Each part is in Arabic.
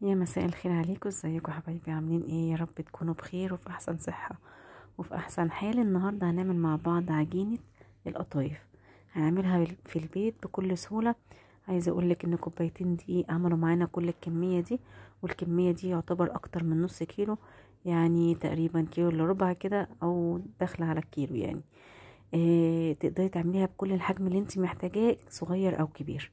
يا مساء الخير عليكم، ازيكم حبايبي؟ عاملين ايه؟ يا رب تكونوا بخير وفي احسن صحة وفي احسن حال. النهاردة هنعمل مع بعض عجينة القطايف. هنعملها في البيت بكل سهولة. عايزة اقولك ان كوبايتين دي عملوا معانا كل الكمية دي، والكمية دي يعتبر اكتر من نص كيلو، يعني تقريبا كيلو الا ربع كده او داخلة على الكيلو يعني. تقدري تعمليها بكل الحجم اللي انت محتاجاه، صغير او كبير،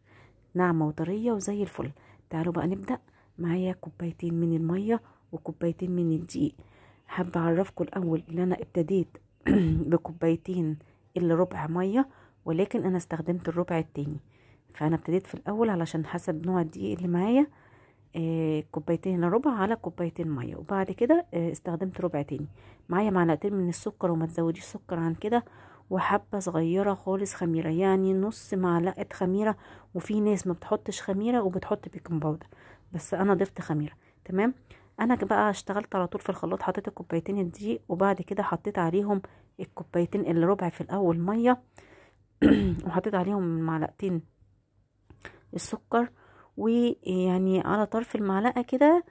ناعمة وطرية وزي الفل. تعالوا بقى نبدأ. معايا كوبايتين من المية وكوبايتين من الدقيق. حابة اعرفكم الاول ان انا ابتديت بكوبايتين الا ربع مية، ولكن انا استخدمت الربع التاني. فانا ابتديت في الاول علشان حسب نوع الدقيق اللي معايا، كوبايتين الا ربع على كوبايتين مية، وبعد كده استخدمت ربع تاني. معايا معلقتين من السكر، وما تزوديش سكر عن كده، وحبة صغيرة خالص خميرة، يعني نص معلقة خميرة. وفي ناس ما بتحطش خميرة وبتحط بيكنج باودر، بس انا ضفت خميرة. تمام. انا بقى اشتغلت على طول في الخلاط، حطيت الكوبايتين الدقيق، وبعد كده حطيت عليهم الكوبايتين الا ربع في الاول مية وحطيت عليهم معلقتين السكر، ويعني على طرف المعلقة كده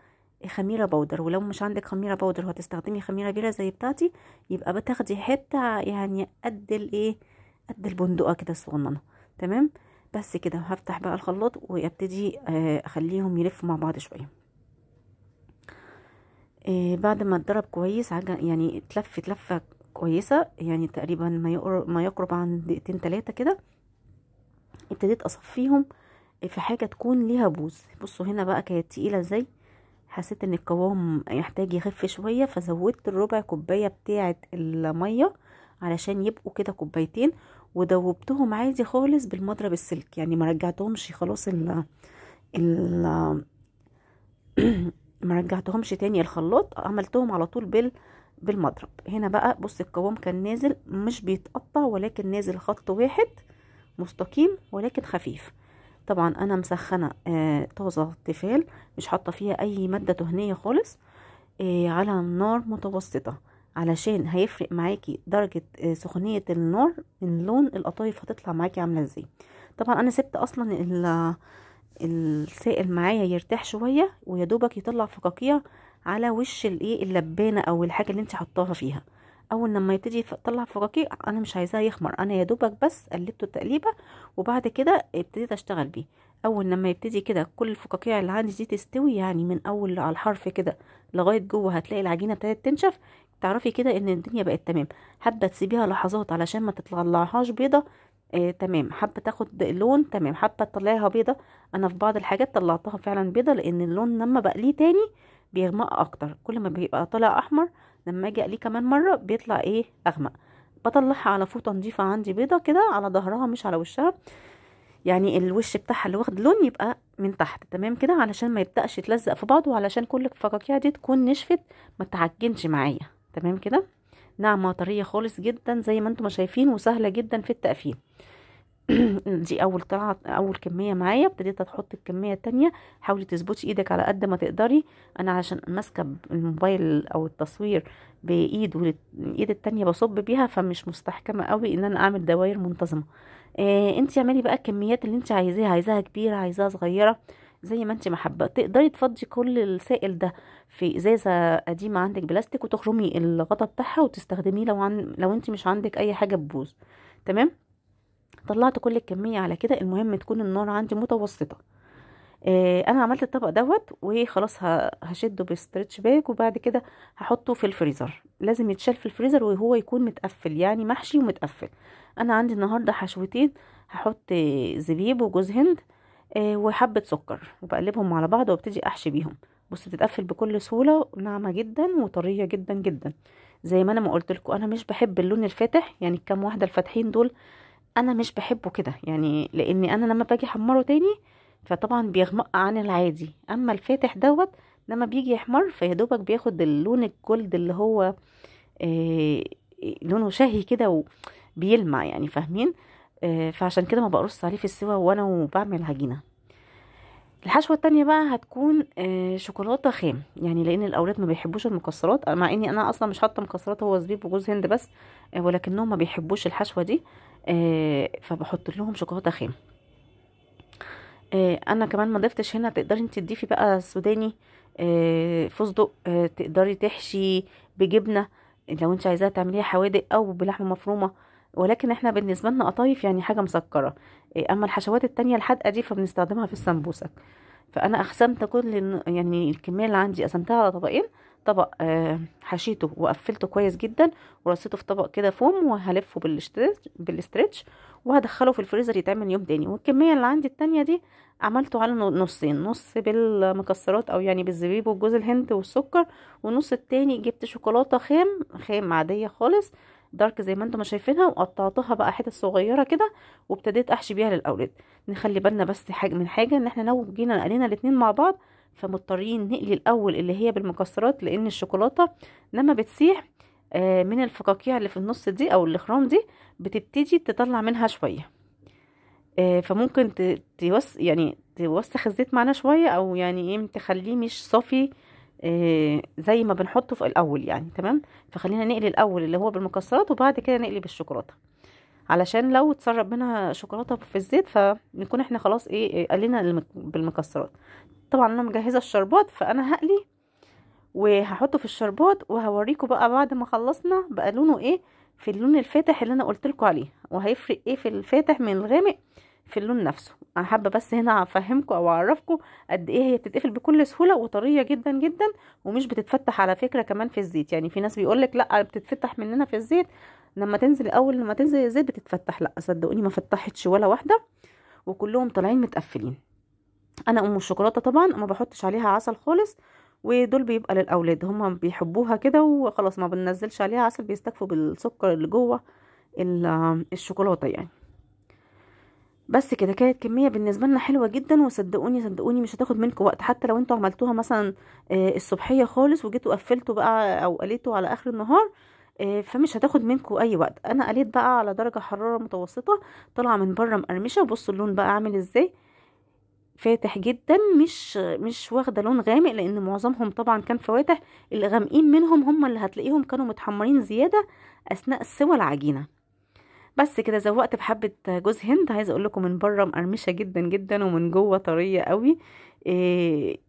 خميرة بودر. ولو مش عندك خميرة بودر وهتستخدمي خميرة بيرة زي بتاعتي، يبقى بتاخدي حتة يعني قد الايه، قد البندقة كده الصغننة. تمام. بس كده هفتح بقى الخلاط وابتدي اخليهم يلفوا مع بعض شوية. بعد ما اتضرب كويس يعني اتلفت لفة كويسة، يعني تقريبا ما يقرب عن دقيقتين 3 كده. ابتديت اصفيهم في حاجة تكون ليها بوز. بصوا هنا بقى كانت تقيلة ازاي. حسيت ان القوام يحتاج يخف شوية، فزودت الربع كوباية بتاعة المية علشان يبقوا كده كوبايتين، ودوبتهم عادي خالص بالمضرب السلك، يعني ما رجعتهمش خلاص ال ما رجعتهمش تاني الخلاط، عملتهم على طول بالمضرب. هنا بقى بص القوام كان نازل، مش بيتقطع ولكن نازل خط واحد مستقيم ولكن خفيف. طبعا انا مسخنه طازه تيفال، مش حاطه فيها اي ماده دهنيه خالص، على نار متوسطه، علشان هيفرق معاكي درجه سخونيه النار من لون القطايف هتطلع معاكي عامله ازاي. طبعا انا سبت اصلا السائل معايا يرتاح شويه، ويا دوبك يطلع فقاقيع على وش الايه اللبانه او الحاجه اللي انت حطاها فيها. اول لما يبتدي يطلع فقاقيع انا مش عايزاه يخمر، انا يا دوبك بس قلبته تقليبه، وبعد كده ابتديت اشتغل بيه. اول لما يبتدي كده كل الفقاقيع اللي عندي دي تستوي، يعني من اول على الحرف كده لغايه جوه هتلاقي العجينه ابتدت تنشف، تعرفي كده ان الدنيا بقت تمام. حابه تسيبيها لحظات علشان ما تطلعهاش بيضه، تمام. حابه تاخد لون، تمام. حابه تطلعيها بيضه، انا في بعض الحاجات طلعتها فعلا بيضه، لان اللون لما بقليه تاني بيغمق اكتر. كل ما بيبقى طالع احمر، لما اجي اقليه كمان مره بيطلع ايه، اغمق. بطلعها على فوطه نضيفه عندي بيضه كده على ظهرها مش على وشها، يعني الوش بتاعها اللي واخد لون يبقى من تحت. تمام كده، علشان ما يبداش يتلزق في بعضه، وعلشان كل الفقاقيع دي تكون نشفت ما تعجنش معايا. تمام كده. ناعمه طريه خالص جدا زي ما انتم شايفين، وسهله جدا في التقفيل. دي اول طلعه، اول كميه معايا. ابتديت احط الكميه التانية. حاولي تظبطي ايدك على قد ما تقدري. انا عشان ماسكه الموبايل او التصوير بايد، والايد التانية بصب بيها، فمش مستحكمه قوي ان انا اعمل دواير منتظمه. انت اعملي بقى الكميات اللي انت عايزاها كبيره عايزاها صغيره، زي ما انت محبه. تقدري تفضي كل السائل ده في ازازه قديمه عندك بلاستيك، وتخرمي الغطا بتاعها وتستخدميه لو انت مش عندك اي حاجه تبوظ. تمام. طلعت كل الكميه على كده. المهم تكون النار عندي متوسطه. انا عملت الطبق دوت وخلاص، هشده بستريتش باك، وبعد كده هحطه في الفريزر. لازم يتشال في الفريزر وهو يكون متقفل، يعني محشي ومتقفل. انا عندي النهارده حشوتين، هحط زبيب وجوز هند وحبه سكر، وبقلبهم على بعض وابتدي احشي بيهم. بص بتتقفل بكل سهوله، ناعمه جدا وطريه جدا جدا. زي ما انا ما قلت لكم، انا مش بحب اللون الفاتح، يعني الكام واحده الفاتحين دول انا مش بحبه كده، يعني لاني انا لما باجي احمره تاني فطبعا بيغمق عن العادي. اما الفاتح دوت لما بيجي يحمر فيا دوبك بياخد اللون الجولد اللي هو آه لونه شهي كده وبيلمع، يعني فاهمين. فعشان كده ما بقرص عليه في السوا وانا وبعمل العجينه. الحشوه التانية بقى هتكون شوكولاته خام، يعني لان الاولاد ما بيحبوش المكسرات، مع اني انا اصلا مش حاطه مكسرات، هو زبيب وجوز هند بس، ولكنهم ما بيحبوش الحشوه دي. فبحط لهم شوكولاته خام. انا كمان ما ضفتش هنا، تقدري انت تضيفي بقى سوداني، فستق، تقدري تحشي بجبنه لو انت عايزاها تعمليها حوادق او بلحمه مفرومه، ولكن احنا بالنسبه لنا قطايف يعني حاجه مسكره. اما الحشوات التانية الحادقه دي فبنستخدمها في السمبوسك. فانا قسمت كل يعني الكميه اللي عندي قسمتها على طبقين. طبق حشيته وقفلته كويس جدا ورصيته في طبق كده فوم، وهلفه بالاسترتش وهدخله في الفريزر يتعمل يوم تاني. والكميه اللي عندي التانية دي عملته على نصين، نص بالمكسرات او يعني بالزبيب وجوز الهند والسكر، والنص التاني جبت شوكولاته خام عاديه خالص دارك زي ما انتم ما شايفينها، وقطعتها بقى حتت صغيره كده وابتديت احشي بيها للاولاد. نخلي بالنا بس حاجه ان احنا لو جينا نقلينا الاتنين مع بعض فمضطرين نقلي الاول اللي هي بالمكسرات، لان الشوكولاته لما بتسيح من الفقاقيع اللي في النص دي او الاخرام دي بتبتدي تطلع منها شويه، فممكن يعني توسخ الزيت معانا شويه، او يعني ايه تخليه مش صافي زي ما بنحطه في الاول يعني. تمام، فخلينا نقلي الاول اللي هو بالمكسرات وبعد كده نقلي بالشوكولاته، علشان لو اتسرب منها شوكولاته في الزيت فنكون احنا خلاص قلينا بالمكسرات. طبعا انا مجهزه الشربات، فانا هقلي وهحطه في الشربات وهوريكم بقى بعد ما خلصنا بقى لونه ايه في اللون الفاتح اللي انا قلت لكم عليه، وهيفرق ايه في الفاتح من الغامق في اللون نفسه. انا حابه بس هنا افهمكم او اعرفكم قد ايه هي بتتقفل بكل سهوله وطريه جدا جدا، ومش بتتفتح على فكره كمان في الزيت. يعني في ناس بيقولك لا بتتفتح مننا في الزيت، لما تنزل الزيت بتتفتح. لا صدقوني ما فتحتش ولا واحده، وكلهم طالعين متقفلين. انا الشوكولاته طبعا ما بحطش عليها عسل خالص، ودول بيبقى للاولاد هم بيحبوها كده وخلاص، ما بننزلش عليها عسل، بيستكفوا بالسكر اللي جوه الشوكولاته يعني. بس كده كانت كميه بالنسبه لنا حلوه جدا، وصدقوني مش هتاخد منكم وقت. حتى لو انتوا عملتوها مثلا الصبحيه خالص وجيتوا قفلتوا بقى او قليتوا على اخر النهار، فمش هتاخد منكم اي وقت. انا قليت بقى على درجه حراره متوسطه، طالعه من بره مقرمشه. بصوا اللون بقى عامل ازاي، فاتح جدا، مش واخده لون غامق، لان معظمهم طبعا كان فواتح. اللي غامقين منهم هم اللي هتلاقيهم كانوا متحمرين زياده اثناء سوى العجينه. بس كده زوقت بحبه جوز هند، عايزه اقول لكم من بره مقرمشه جدا جدا ومن جوه طريه قوي.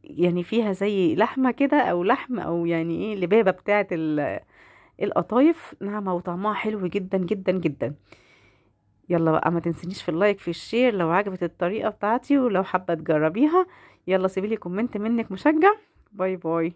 يعني فيها زي لحمه كده او لحم او يعني ايه لبابه بتاعه القطايف، ناعمه وطعمها حلو جدا جدا جدا. يلا بقى ما تنسينيش في اللايك في الشير لو عجبت الطريقة بتاعتي، ولو حابة تجربيها يلا سيبيلي كومنت منك مشجع. باي باي.